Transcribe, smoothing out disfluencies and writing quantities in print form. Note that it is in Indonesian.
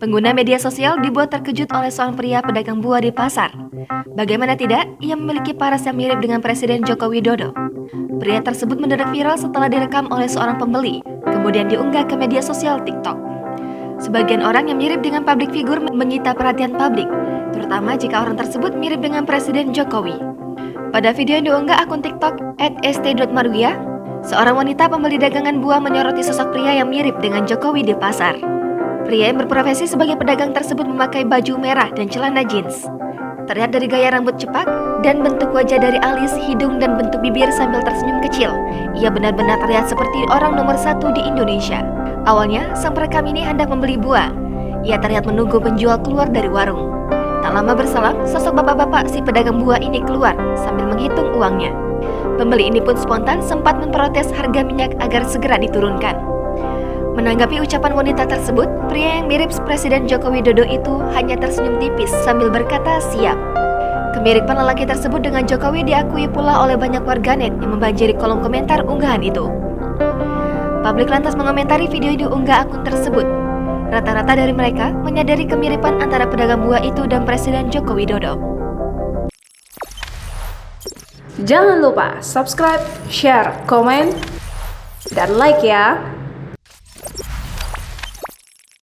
Pengguna media sosial dibuat terkejut oleh seorang pria pedagang buah di pasar. Bagaimana tidak, ia memiliki paras yang mirip dengan Presiden Joko Widodo. Pria tersebut mendadak viral setelah direkam oleh seorang pembeli, kemudian diunggah ke media sosial TikTok. Sebagian orang yang mirip dengan publik figur menyita perhatian publik, terutama jika orang tersebut mirip dengan Presiden Jokowi. Pada video yang diunggah akun TikTok @st.marwiyah, seorang wanita pembeli dagangan buah menyoroti sosok pria yang mirip dengan Jokowi di pasar. Pria yang berprofesi sebagai pedagang tersebut memakai baju merah dan celana jeans. Terlihat dari gaya rambut cepak dan bentuk wajah dari alis, hidung, dan bentuk bibir sambil tersenyum kecil. Ia benar-benar terlihat seperti orang nomor 1 di Indonesia. Awalnya, sang perekam ini hendak membeli buah. Ia terlihat menunggu penjual keluar dari warung. Tak lama berselang, sosok bapak-bapak si pedagang buah ini keluar sambil menghitung uangnya. Pembeli ini pun spontan sempat memprotes harga minyak agar segera diturunkan. Menanggapi ucapan wanita tersebut, pria yang mirip Presiden Joko Widodo itu hanya tersenyum tipis sambil berkata siap. Kemiripan lelaki tersebut dengan Jokowi diakui pula oleh banyak warganet yang membanjiri kolom komentar unggahan itu. Publik lantas mengomentari video yang diunggah akun tersebut. Rata-rata dari mereka menyadari kemiripan antara pedagang buah itu dan Presiden Joko Widodo. Jangan lupa subscribe, share, komen, dan like ya!